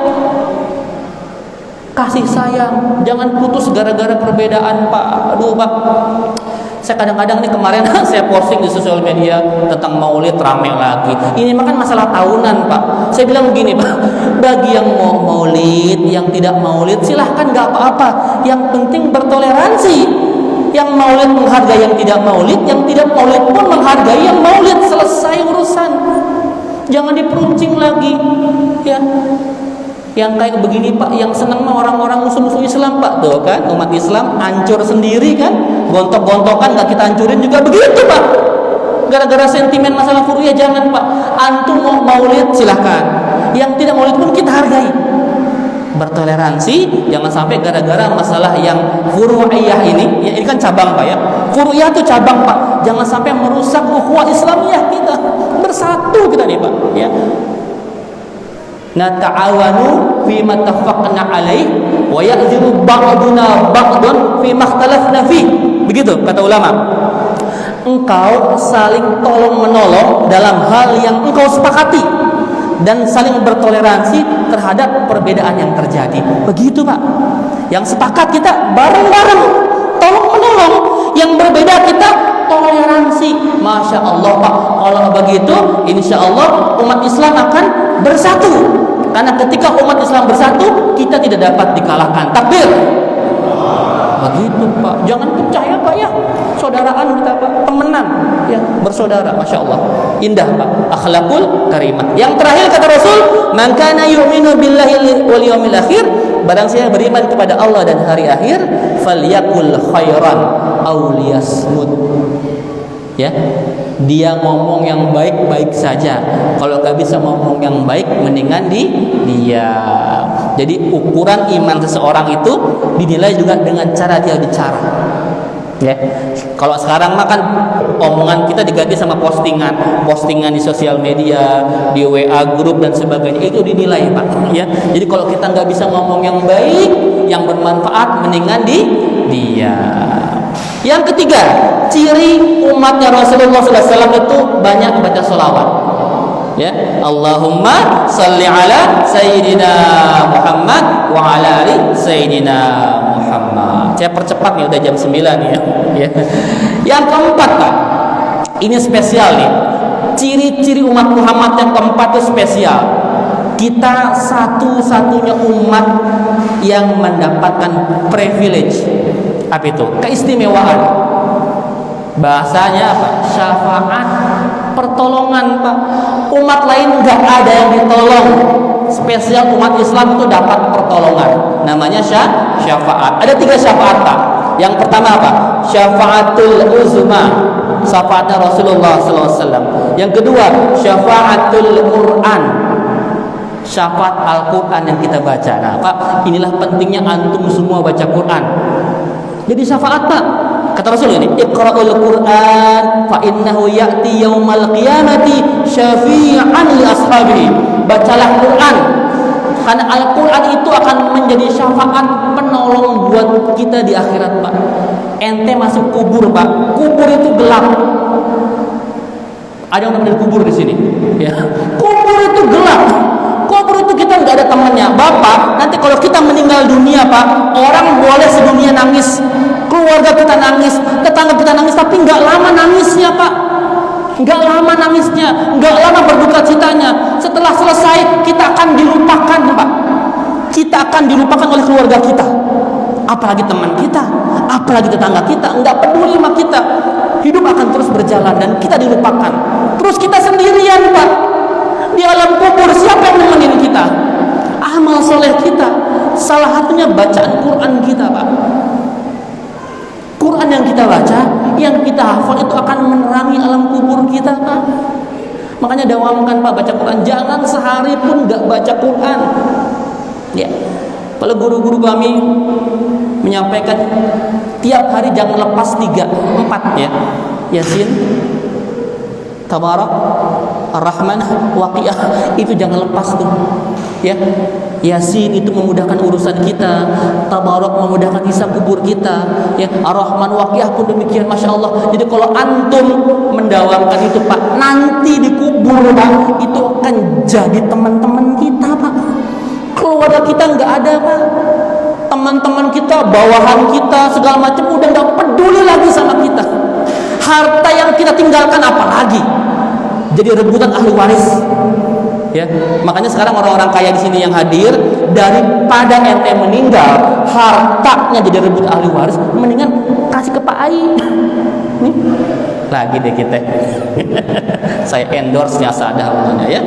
Kasih sayang, jangan putus gara-gara perbedaan Pak. Aduh Pak, saya kadang-kadang nih kemarin saya posting di sosial media tentang maulid, rame lagi. Ini makan masalah tahunan Pak. Saya bilang begini Pak, bagi yang mau maulid, yang tidak maulid silahkan, gak apa-apa. Yang penting bertoleransi. Yang maulid menghargai yang tidak maulid, yang tidak maulid pun menghargai yang maulid. Selesai urusan. Jangan diperuncing lagi ya. Yang kayak begini Pak, yang senang mah orang-orang musuh-musuh Islam Pak. Tuh kan, umat Islam hancur sendiri kan. Gontok-gontokan gak kita hancurin juga begitu Pak. Gara-gara sentimen masalah furu'iyah jangan Pak. Antum mau maulid silahkan, yang tidak maulid pun kita hargai. Bertoleransi, jangan sampai gara-gara masalah yang furu'iyah ini ya, ini kan cabang Pak ya. Furu'iyah itu cabang Pak. Jangan sampai merusak ukhuwah Islamiyah kita. Bersatu kita nih Pak ya. Nata'awanu fima tafaqna alaih wa ya'ziru ba'duna ba'dun fima ikhtalafna fi. Begitu kata ulama. Engkau saling tolong-menolong dalam hal yang engkau sepakati dan saling bertoleransi terhadap perbedaan yang terjadi. Begitu Pak. Yang sepakat kita bareng-bareng tolong-menolong, yang berbeda kita toleransi. Masya Allah Pak, kalau begitu insya Allah umat Islam akan bersatu. Karena ketika umat Islam bersatu, kita tidak dapat dikalahkan. Takbir. Begitu Pak, jangan percaya Pak ya, saudaraan kita Pak, temenan ya, bersaudara. Masya Allah, indah Pak, akhlakul karimah. Yang terakhir kata Rasul, man kana yu'minu billahi wal yawmil akhir, barang siapa beriman kepada Allah dan hari akhir, falyakul khairan aw liyasmut. Ya, dia ngomong yang baik-baik saja. Kalau nggak bisa ngomong yang baik, mendingan diam. Jadi ukuran iman seseorang itu dinilai juga dengan cara dia bicara. Ya, kalau sekarang makan omongan kita diganti sama postingan di sosial media, di WA grup dan sebagainya, itu dinilai Pak. Ya, jadi kalau kita nggak bisa ngomong yang baik, yang bermanfaat, mendingan diam. Yang ketiga, ciri umatnya Rasulullah SAW itu banyak baca sholawat. Ya, Allahumma salli ala Sayyidina Muhammad wa ala ali Sayyidina Muhammad. Saya percepat nih, udah jam 9 ya. Yang keempat Pak, ini spesial nih. Ciri-ciri umat Muhammad yang keempat itu spesial. Kita satu-satunya umat yang mendapatkan privilege. Apa itu? Keistimewaan. Bahasanya apa? Syafaat, pertolongan Pak. Umat lain nggak ada yang ditolong. Spesial umat Islam itu dapat pertolongan. Namanya syafaat. Ada 3 syafaat Pak. Yang pertama apa? Syafaatul uzma, syafaatnya Rasulullah SAW. Yang kedua, syafaatul Quran, syafaat Al-Quran yang kita baca. Nah Pak, inilah pentingnya antum semua baca Quran. Jadi syafaat Pak. Kata Rasul ini, Iqra'ul Quran fa innahu ya'ti yaumal qiyamati syafi'an li ashabihi. Bacalah Quran, karena Al-Quran itu akan menjadi syafaat penolong buat kita di akhirat Pak. Ente masuk kubur Pak, kubur itu gelap. Ada yang pernah dikubur di sini? Ya. Kubur itu gelap. Kubur itu kita nggak ada temannya. Bapak, nanti kalau kita meninggal dunia Pak, orang boleh sedunia nangis, keluarga kita nangis, tetangga kita nangis, tapi nggak lama nangisnya Pak. Nggak lama nangisnya, nggak lama berduka citanya. Setelah selesai, kita akan dilupakan Pak. Kita akan dilupakan oleh keluarga kita, apalagi teman kita, apalagi tetangga kita. Nggak peduli sama kita. Hidup akan terus berjalan dan kita dilupakan. Terus kita sendirian Pak. Di alam kubur siapa yang nemenin kita? Amal soleh kita, salah satunya bacaan Quran kita Pak. Quran yang kita baca, yang kita hafal itu akan menerangi alam kubur kita Pak. Makanya dawamkan Pak baca Quran. Jangan sehari pun gak baca Quran. Ya, kalau guru-guru kami menyampaikan tiap hari jangan lepas 3, 4 ya. Yasin, Tabarak, Ar-Rahman, Waqiah, itu jangan lepas tuh. Ya. Yasin itu memudahkan urusan kita, Tabarak memudahkan hisab kubur kita, ya. Ar-Rahman, Waqiah pun demikian, Masya Allah. Jadi kalau antum mendawamkan itu Pak, nanti di kubur Pak, itu akan jadi teman-teman kita Pak. Keluarga kita nggak ada Pak. Teman-teman kita, bawahan kita, segala macam udah nggak peduli lagi sama kita. Harta yang kita tinggalkan apalagi jadi rebutan ahli waris. Ya, makanya sekarang orang-orang kaya di sini yang hadir, daripada ente meninggal, hartanya jadi rebut ahli waris, mendingan kasih ke Pak Ai. Nih, lagi deh kita. Saya endorse-nya Sadah namanya ya.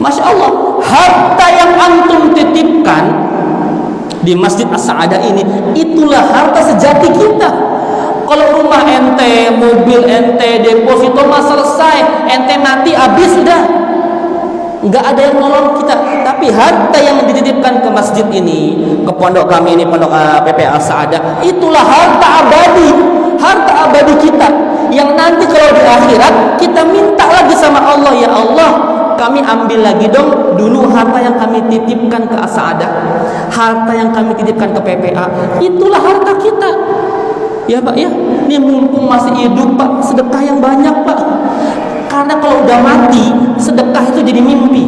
Masya Allah, harta yang antum titipkan di Masjid As-Sa'adah ini, itulah harta sejati kita. Kalau rumah ente, mobil ente, deposito mah selesai, ente mati habis udah, nggak ada yang nolong kita. Tapi harta yang dititipkan ke masjid ini, ke pondok kami ini, pondok PPA As-Sa'adah, itulah harta abadi kita, yang nanti kalau di akhirat kita minta lagi sama Allah, ya Allah, kami ambil lagi dong dulu harta yang kami titipkan ke As-Sa'adah, harta yang kami titipkan ke PPA, itulah harta kita. Ya Pak ya, ini mumpung masih hidup Pak, sedekah yang banyak Pak. Karena kalau udah mati, sedekah itu jadi mimpi.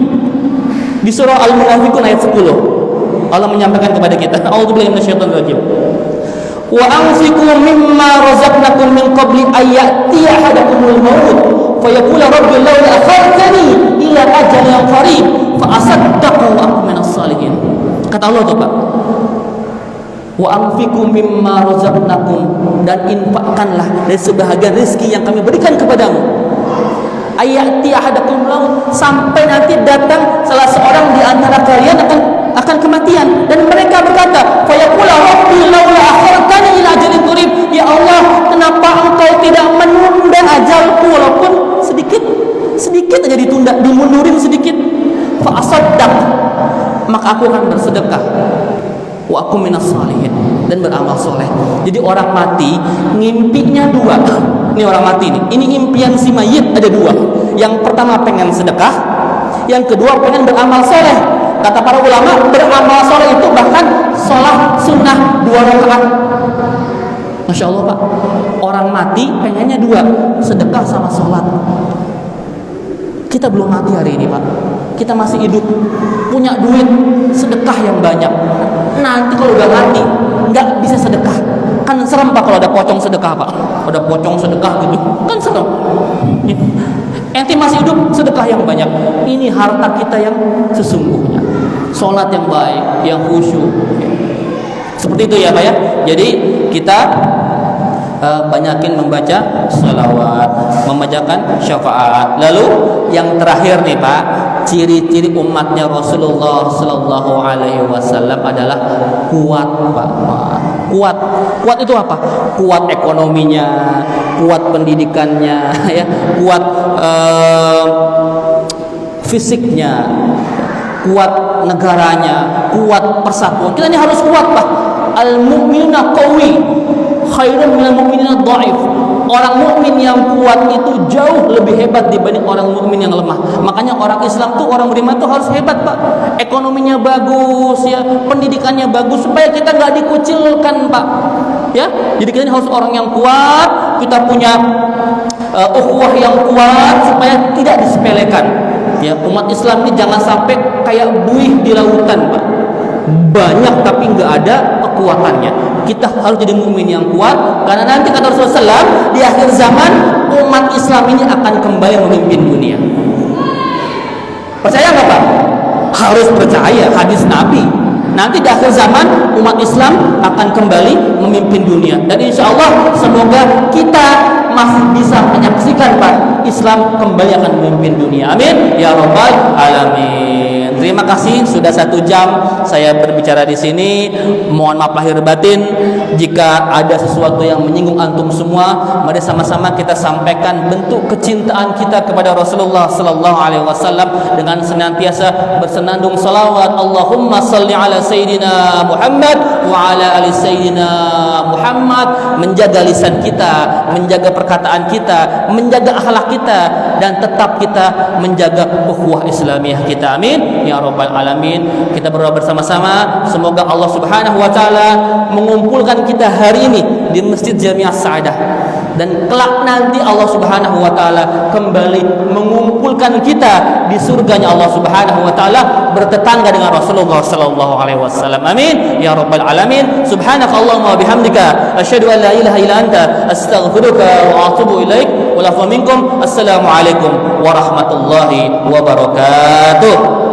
Di surah Al-Munafiqun ayat 10, Allah menyampaikan kepada kita, A'udzubillahi minasyaitonir rajim. wa anfiqu mimma razaqnakum min qabli ay ya'tiya ahadakumul maut fa yaqulu rabbi laula akhartani ila ajalin qarib fa asaddaqu wa akun minas salihin. Kata Allah tuh Pak, wa anfiqu mimma razaqnakum, dan infakkanlah dari sebahagian rezeki yang kami berikan kepadamu. Ayati ahadakum maut, sampai nanti datang salah seorang di antara kalian akan kematian, dan mereka berkata, fa yaqulu rabbi laula akhartani ila ajalin qarib, ya Allah, kenapa engkau tidak menunda ajalku walaupun sedikit aja ditunda, dimundurin sedikit. Fa asaddaq, maka aku akan bersedekah. Wa aku minas salihin, dan beramal soleh. Jadi orang mati ngimpinya dua. Ini orang mati nih. Ini impian si mayit ada dua. Yang pertama pengen sedekah, yang kedua pengen beramal soleh. Kata para ulama, beramal soleh itu bahkan sholat sunnah 2 rakaat. Masya Allah Pak, orang mati pengennya dua, sedekah sama sholat. Kita belum mati hari ini Pak, kita masih hidup, punya duit, sedekah yang banyak. Nanti kalau udah mati nggak bisa sedekah, kan serem Pak kalau ada pocong sedekah Pak, ada pocong sedekah gitu, kan serem. Enti masih hidup, sedekah yang banyak. Ini harta kita yang sesungguhnya, sholat yang baik, yang khusyuk. Seperti itu ya Pak ya. Jadi kita banyakin membaca salawat, membacakan syafaat. Lalu yang terakhir nih Pak, ciri-ciri umatnya Rasulullah Sallallahu Alaihi Wasallam adalah kuat Pak. Kuat itu apa? Kuat ekonominya, kuat pendidikannya, ya, kuat fisiknya, kuat negaranya, kuat persatuan. Kita ini harus kuat Pak. Al-mu'minuna qawi khairun minal mu'minina dhaif. Orang mukmin yang kuat itu jauh lebih hebat dibanding orang mukmin yang lemah. Makanya orang Islam tuh, orang beriman tuh harus hebat Pak. Ekonominya bagus ya, pendidikannya bagus, supaya kita nggak dikucilkan Pak. Ya, jadi kita ini harus orang yang kuat. Kita punya ukhuwah yang kuat supaya tidak disepelekan. Ya, umat Islam ini jangan sampai kayak buih di lautan Pak. Banyak tapi nggak ada kekuatannya. Kita harus jadi mukmin yang kuat, karena nanti kata Rasulullah SAW, di akhir zaman umat Islam ini akan kembali memimpin dunia. Percaya nggak Pak? Harus percaya hadis Nabi. Nanti di akhir zaman umat Islam akan kembali memimpin dunia, dan insya Allah semoga kita masih bisa menyaksikan Pak, Islam kembali akan memimpin dunia. Amin ya rabbal alamin. Terima kasih, sudah 1 jam saya berbicara di sini. Mohon maaf lahir batin jika ada sesuatu yang menyinggung antum semua. Mari sama-sama kita sampaikan bentuk kecintaan kita kepada Rasulullah Sallallahu Alaihi Wasallam dengan senantiasa bersenandung salawat. Allahumma salli ala Sayyidina Muhammad wa ala ali Sayyidina Muhammad. Menjaga lisan kita, menjaga perkataan kita, menjaga akhlak kita, dan tetap kita menjaga ukhuwah Islamiyah kita. Amin ya rabbal alamin. Kita berdoa bersama-sama, semoga Allah Subhanahu wa taala mengumpulkan kita hari ini di Masjid Jami'ah Sa'adah, dan kelak nanti Allah Subhanahu wa taala kembali mengumpulkan kita di surganya Allah Subhanahu wa taala bertetangga dengan Rasulullah sallallahu alaihi wasallam. Amin ya rabbal alamin. Subhanakallahumma wa bihamdika asyhadu an la ilaha illa anta astaghfiruka wa atubu ilaik. Wa lafu minkum. Assalamualaikum warahmatullahi wabarakatuh.